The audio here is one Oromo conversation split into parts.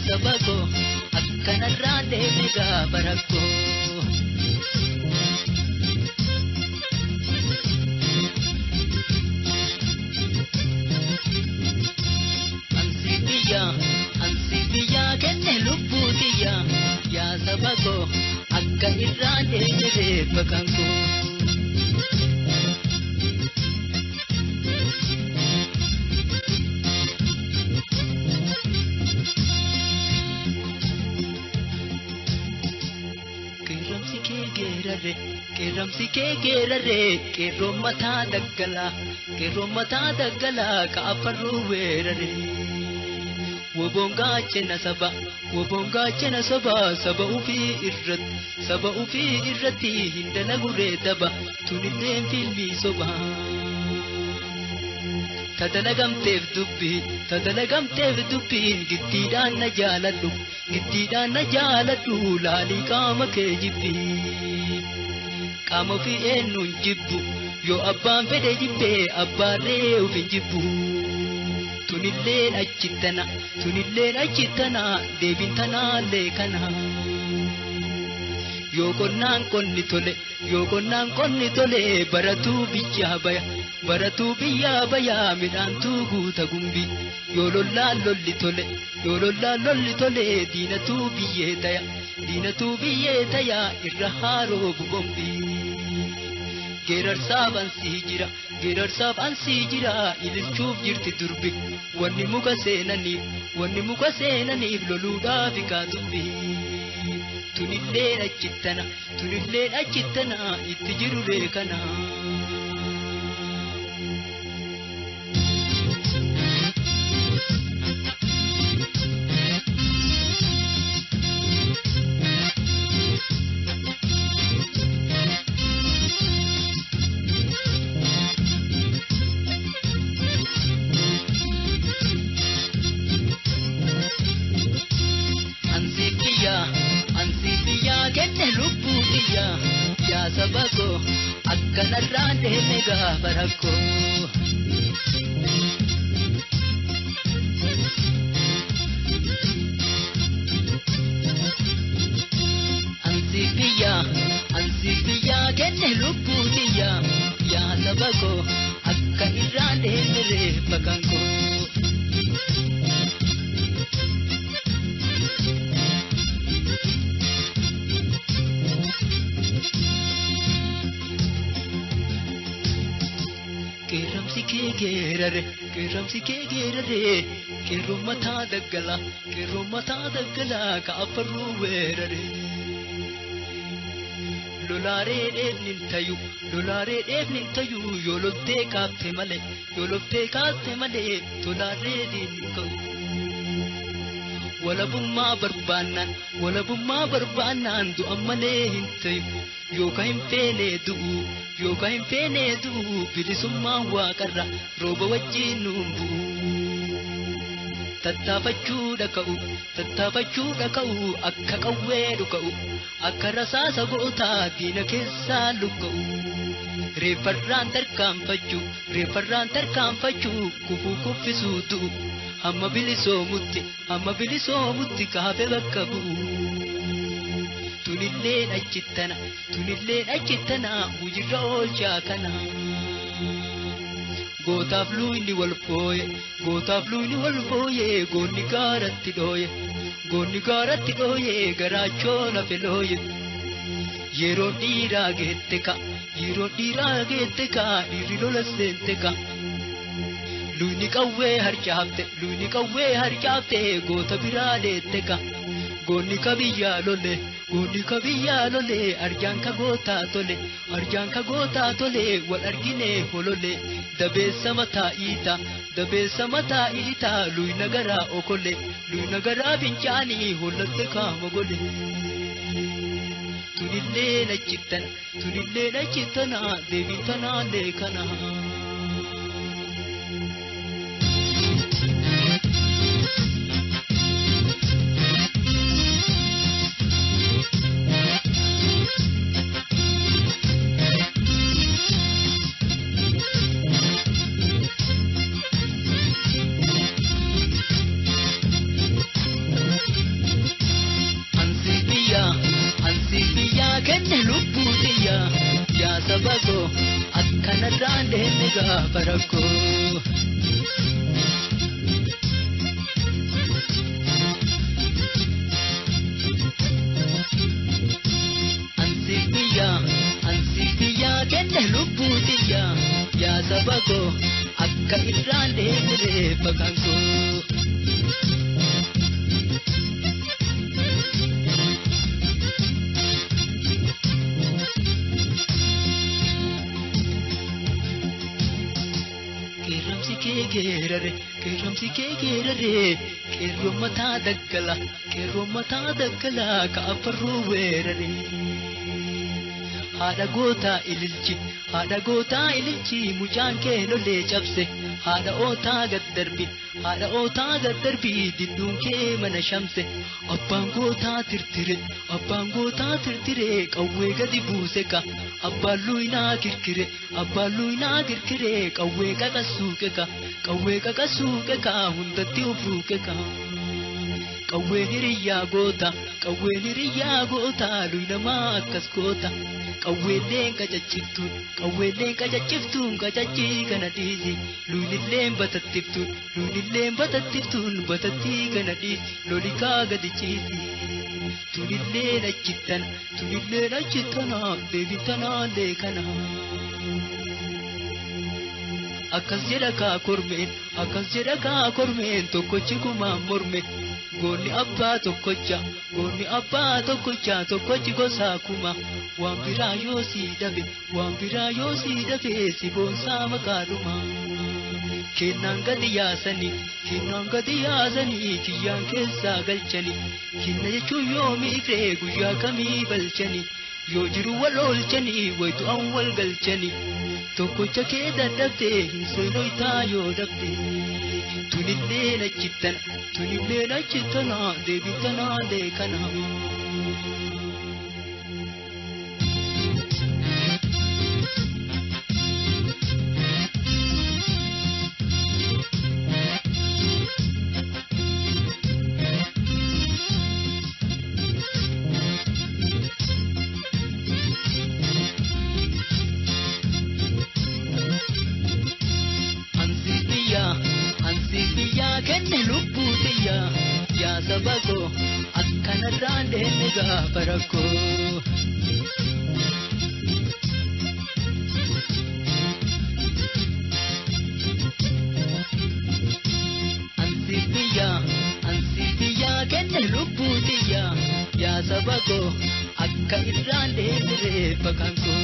sabako akkanarraa deeme gaafa rakkoo. Ansibiya kenne lubbuutiya yaa sabako akka irraa deeme reeffa kankoo. Qeeramsi kee geerarre qeerroo mataa daggalaa ka'afarruu weerarre. Wobongaachena saba saba ufii irratti hindalaguree daba tunilleen filmii soba. Tadalagamteef dubbiin giddiidhaan na jaaladhu laalii qaama kee jibbi. Qaama ofii eenyuun jibbu yoo abbaan fedhe jibbee abbaarree ofin jibbu. Tunilleen achittana deebiin tanaallee kana. Yoo qonnaan qonni tole baratuu biyyaa baya midhaantuu guuta gumbi. Yoo lollaan lolli tole diinatuu biyyee taya irra haaroobu bombi. Geerarsaaf ansii jira ililchuuf jirti durbi. Wanni muka seenaniif loluudhaaf kaatubbi. Tunilleen achittana itti jiru beekana. Ansibiya kenne lubbuutiya yaa sabako akkanarraa deeme gaafa rakkoo. Ansibiya kenne lubbuutiya yaa sabako akkanarraa deeme reeffa kankoo. Qeeramsi kee geerarre qeerroo mataa daggalaa ka'afarruu weerare. Lolaaree dheebnin tayu yoo loftee kaafte malee tolaarree diinni ka'u. Walabummaa barbaannaan du'an malee hin tayu. Yookaan hin feene du'u bilisummaan waaqarra rooba wajjin nuun bu'u. Tattaafachuudha ka'u akka qawwee dhuka'u akka rasaasa gootaa diina keessaa lukka'u. Reeffarraan tarkaanfachuu kufuu kuffisuu du'u hamma bilisoomutti kaafee bakka bu'u. Tunilleen achittana hujirra oolchaa kana. Gootaaf luuyni wal fooye goonni gaaratti dhooye garaachoo lafe looye. Yeroo dhiiraa geette ka dhiirri lola seente ka. Luuyni qawwee harcaafte goota biraa deette ka. Goonni kabiyyaa lole arjaan ka gootaa tole wal argine holole. Dabeessa mataa iita luuyna garaa okole luuyna garaa fincaanii hollatte kaama gole. Tunilleen achittana deebiin tanaallee kana. sabago akkana rande mega barako ansifiya kenne lubutiya ya sabago akka irrande mire bakanko Keramsi kegerare kerro mata daggala ka afarru werare hada gota ililchi mucaan kee lolee cabse hada ota gaddarbi didduun kee mana shamse abbaan gota tirtire qawwee gadi buuse ka abbaan luynaa kirkire qawwee qaqasuuqe ka hundatti ufuuqe ka qawween hiriyyaa goota luynamaa akkas goota qawweelleen qacaciftuun qacachii kana dhiisi luynilleen batattiftuun batattii kana dhiisi lolikaa gadi ciisi tunilleen achittana deebintanaallee kana akkas jedha kaa kormeen tokkochi kumaan morme goonni abbaa tokkocha tokkochi gosaa kuma waan biraa yoo sii dhabe si boonsaa makaadhuma kennaan gadi yaasanii kiyyaan keessaa galchani kinna jechuun yoomiif ree guyyaa kamii balchani yoo jiru wal oolchanii waytu an wal galchani tokkocha kee dadhabde hin seenoytaa yoo dhabde tunilleen achittana deebintanaalee kana kenne lubbutiya ya sabago akkana rande mega barako ansifiya kenne lubbutiya ya sabago akka irrande mire bakanko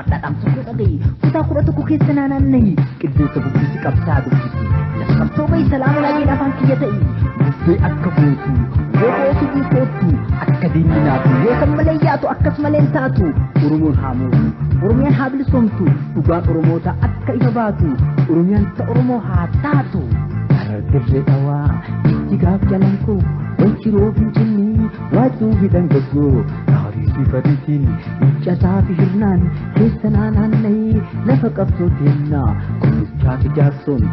Dalam suku tadi, kita kurang tu kukis senanan ni. Kedua terbukti sikap satu kisi. Nasab sobai selama lagi nafang kia tadi. Bukti akka butu, wobo suku kotu, akka diminatu. Yekan Malaya tu akka Malenta tu. Urumun hamu, urumian habil somtu. Tugan urumota akka ibabatu. Urumian ta urumo hatatu. Dirre tawa, jika jalanku, wanciro bincini, watu bidang gago. Faditin ijasa firnan kesanan nei nafaqat sotina kuchat jason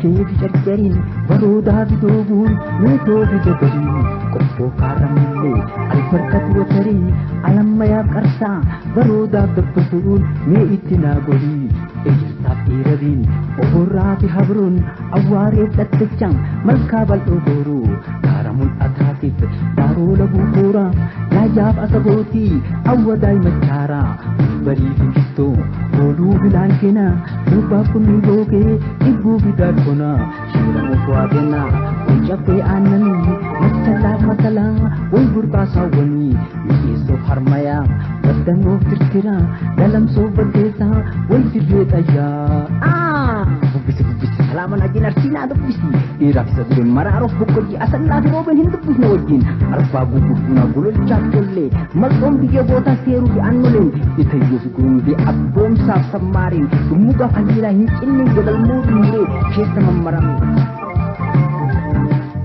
ke dijarjarin baroda bidobun meto bidabari koppo karamille albarkat watari alamaya qarsa baroda dabbasurun me itina gori ejta iradin oborati habrun aware tatcham malkabal ogoru karamul athatif darul bukura najab asaboti awadai machara bari finto bolu bilankena rupa kuni loke ibu bidar kona shira muswadena unjape anani masala oi burta sawani iso harmaya badan of tirkira dalam sobat desa oi sireta ya bisi salaman aja narsina do bisi irak sadre mararof bukoji asal na roben hindu pusno wajin arfa guguna gulul chakolle malom biye bota seru di annole itayu sugum di abom sa samarin dumuga fajira hincinni godal mudure kesta mamarami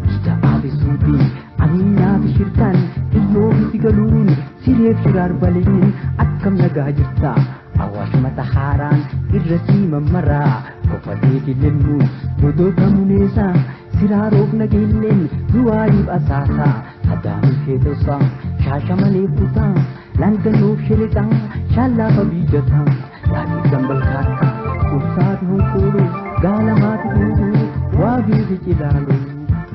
kita abisuti amina bishirkan iyo bisigalun siref shirar balin akkam naga jirta awa Awashmata haran irrasi mamara kofade kilemu dodo kamunesa sirarok nagillen ruwaib asasa hadam kedosa shashamane puta lantano shilita shalla babijata lagi gambal kaka usad hukuru galamat huru wabi bichidalu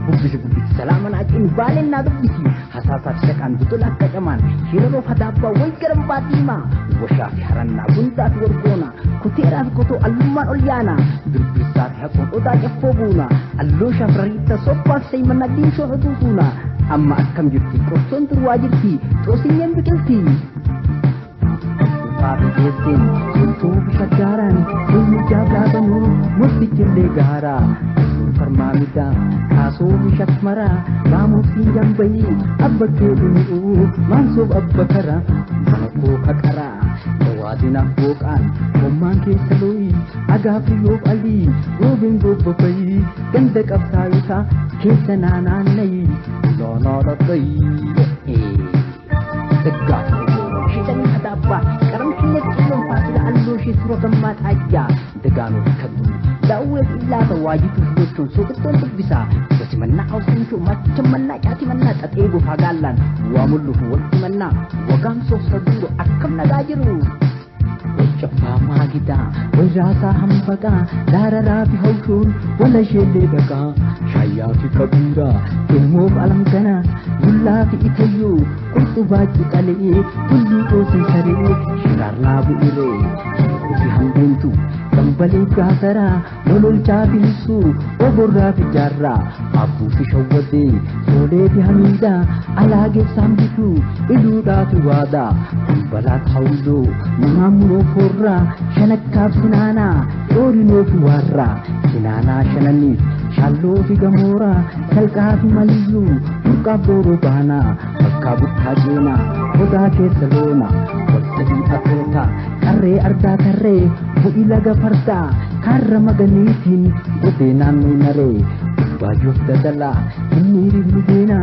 Bubisi salaman akin balen na bubisi hasasa sekan betul akajaman hirano hadapa wai garam batima washafi haranna bunta wargona kutera koto alluman olyana birbisat hakon oda jafobuna allo shafrita soppa say manadin so huduna amma akam jirti koson turwajirti tosinyam bikilti Papi yesin suntu bisagaran ilmu jablatanu mustikille gara Permamida kaso bishat mara kamu sinjam bayi abba kedunu mansub abba kara mako kakara tawadina bokan omman ke saloi agafi yob ali robin go bayi ganda kapsaita kesana nanai lono dai tegak shidan hadaba karam kinet ilmu fasila allo shi surotan mat aja degano kadu dawet illa tawajitu betul so betul bisa basi manna ausin to macam manna kati manna tatego fagalan wa mullu wa manna wa kam so saduro akam nagajiru Chapa magita wajasa hambaka darara bi hawshun wala shelle daga shayya fi kabira ilmu alam kana bulla fi itayu kuntu baji kale kullu to sare shirar labu ire fi hamdintu kambali kasara lolul chabisu oborra fi jarra abu fi shawade sole fi hamida alage sambitu iluda fi wada balak hawlo mamamuro forra shanakab sinana orino fi warra sinana shanani shallo fi gamora kalka fi maliyu ukaboro bana akabu tajena oda ke salona wadi akota karre arda karre bu ilaga farda karra maganitin godena nare baju dadala iniri mudena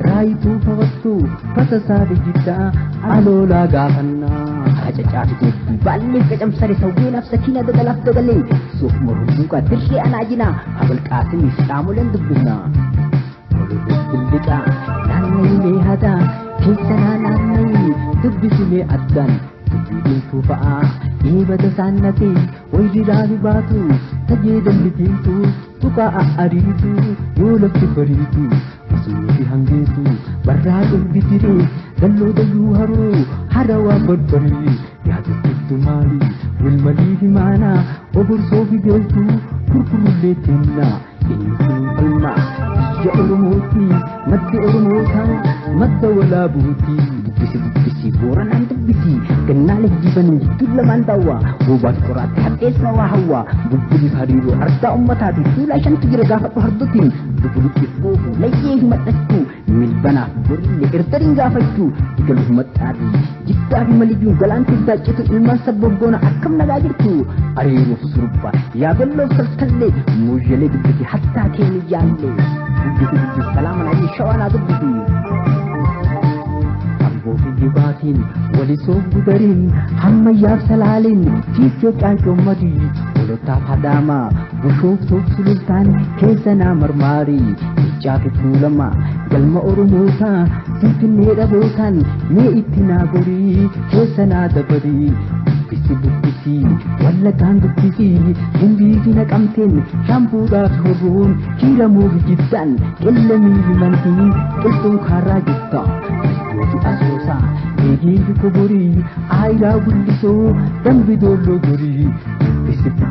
raitu fawattu fatasa dijita alola gafanna ajajati balli kajam sari sawi nafsakina dadalaf dadali suf murbuka dirri ana ajina abul qasim islamulan dubna billika nanni hada kisana nanni dubbisile addan dubbin tufa'a ibada sannati wajidani batu tajidan litintu tuka aritu yola fibaritu masuri hangetu barratul bitire dallo dayu haru harawa badbari yadu tumali wil malihi mana obur sofi beltu kurkurulle tinna innu alma ya urmuti maddi urmuta madda wala buti bisi boran anta bisi kenal jiban jitulla mantawa bubat qurat hatta sawa hawa bubuli hariru arta ummatati tula shan tijira gafatu hardutin dubulu kifu layyi himatasku milbana burli irtarin gafatu ikal himatari jitta himaliju galan tidacitu ilman sabbogona akam nagajirtu ariru surba ya bello sartalle mujale bisi hatta keni jalle bisi salaman ali shawana dubbi jibatin walisof gudarin hamma yaaf salalin fiicho qaancommadi walotaaf hadama bushuuf toof sulultaan keessanaa marmaari ichaafi tuulama galma oromoota finfinnee dhabootaan mee itti naa gorii keessanaa dabarii dubbisi wallagaan dubbisi hindii fi naqamteen shampuudhaaf horroon kiiramuu jiddaan qillamii himantii qilxuun kaarraa jirta asosa egi kuburi aira gulliso dambi dollo guri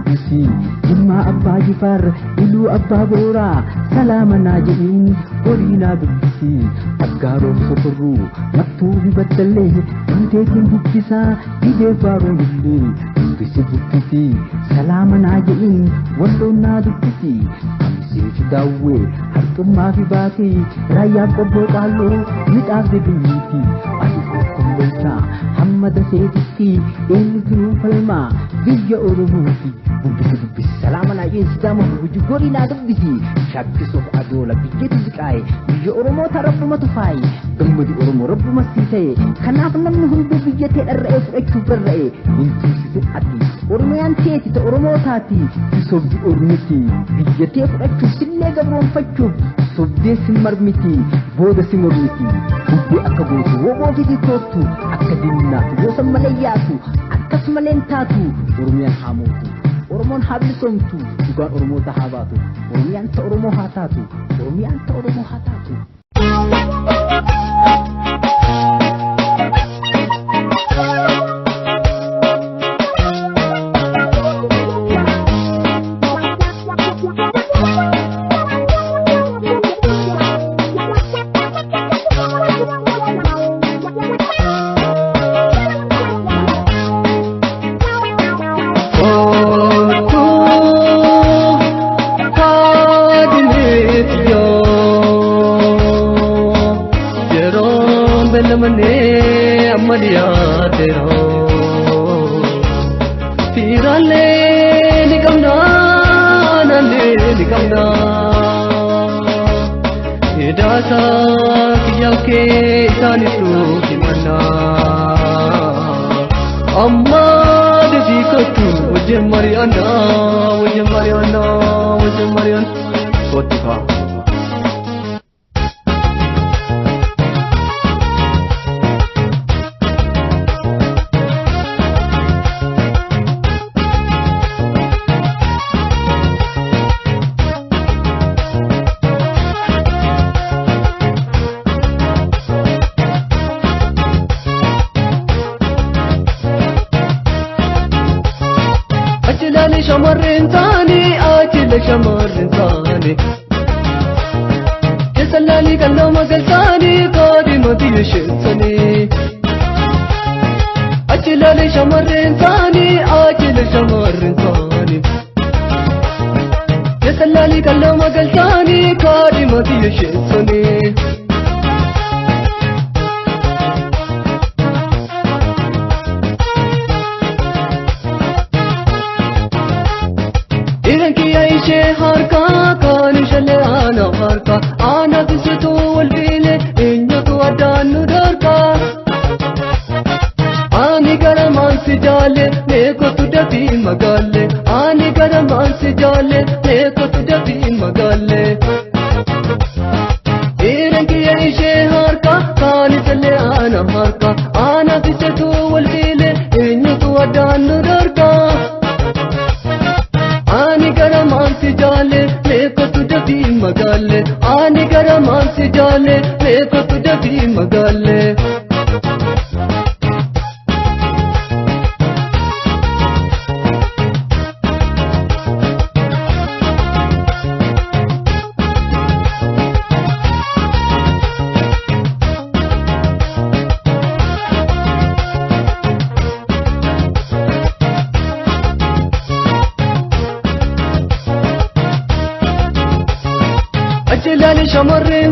bisi jimma abba jifar ilu abba bora salama najin gorina bisi agaro sokuru mattu bibattalle ante kin bukkisa ide faro illi bisi salama najin wallo na dukkisi amsi dawe hartumma fi bati raya qobbo qallo mitaf dibiti adi kumbolta hamada seeti eenyu falma biyya oromooti bubbisi salaama naa jeen sidaama bubuji gorii naa dubbisi shakkisuuf adoola biyyatti ziqaaye biyya oromoota rabbumatu faaye gammadi oromoo rabbuma sii ta'e kanaaf namni hunduu biyyatee dharra'ee fudhachuuf rarra'e hin tuusisin ati oromiyaan teeti ta oromootaati sobdi ormiti biyyatee fudhachuuf sillee gabroonfachuuf sobdee si marmiti booda si mormiti bubbee akka gootu woboo fiti koottu akka dinnaatu gosa malee yaatu akkasumaleen taatu oromiyaan haamuutu oromoon haa bilisomtu dhugaan oromoota haa baatu oromiyaan ta oromoo haa taatu oromiyaan ta oromoo haa taatu. shamarreen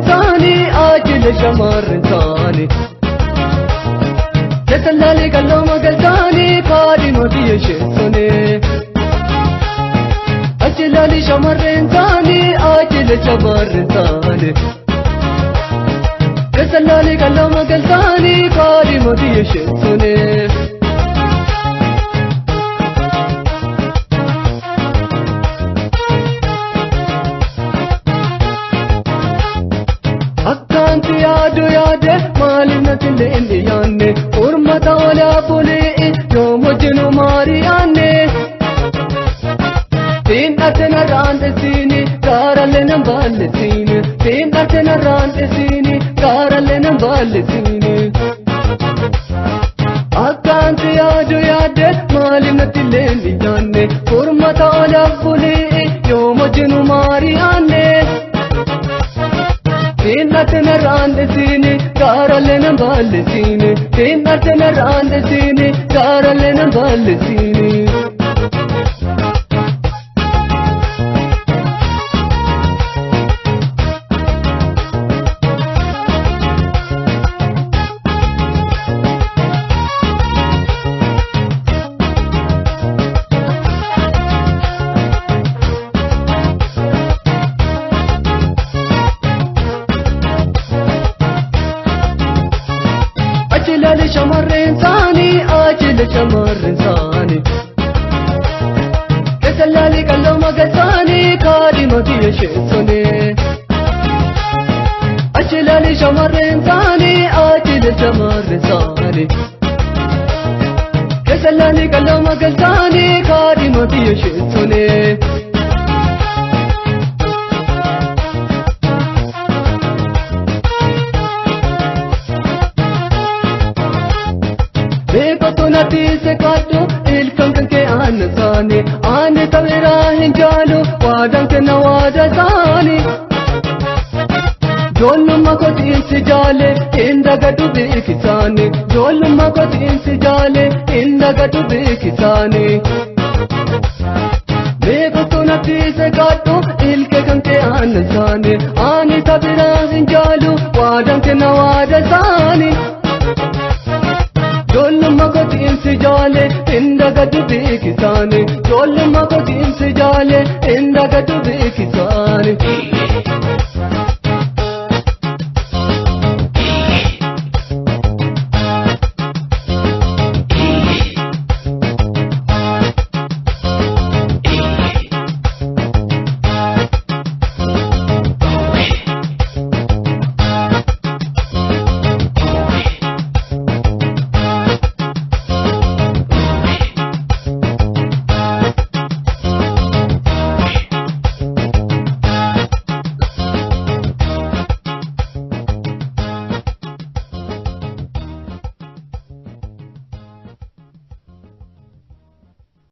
taanii ajila shamarreen taanii Jatallaalee qal'ooma galtaanii kaadhima biyya sheessonee Ajilaalee shamarreen taanii ajila shamarreen taanii Jatallaalee qal'ooma galtaanii kaadhima biyya sheessonee Yaanne urmata walaa bulee yoomojjinu maariyaanne Fiindhatena raandesiini gaarallee nan baallesiini Fiindhatena raandesiini gaarallee nan baallesiini Akkaanti yaadu yaadde maalinnatillee ni yaanne urmata walaa bulee yoomojjinu maariyaanne Fiindhatena raandesiini gaarallee nan baallesiini Fiindhatena raandesiini gaarallee nan baallesiini shamarran isaanii. Kesalali kallo magasani kadimati yeshesone. Achilali shamarran isaanii achile shamarran isaanii. Kesalali kallo magasani kadimati yeshesone. Bekotonati se kato ilkan ke anasani ane tavera hinjalu wadan ke nawada sani Jolumma ko din se jale inda gadu bekisani Jolumma ko din se jale inda gadu bekisani Bekotonati se kato ilkan ke anasani ane tavera hinjalu wadan ke nawada sani Jolumma ko din se jale inda gadu bekisani Jolumma ko din se jale inda gadu bekisani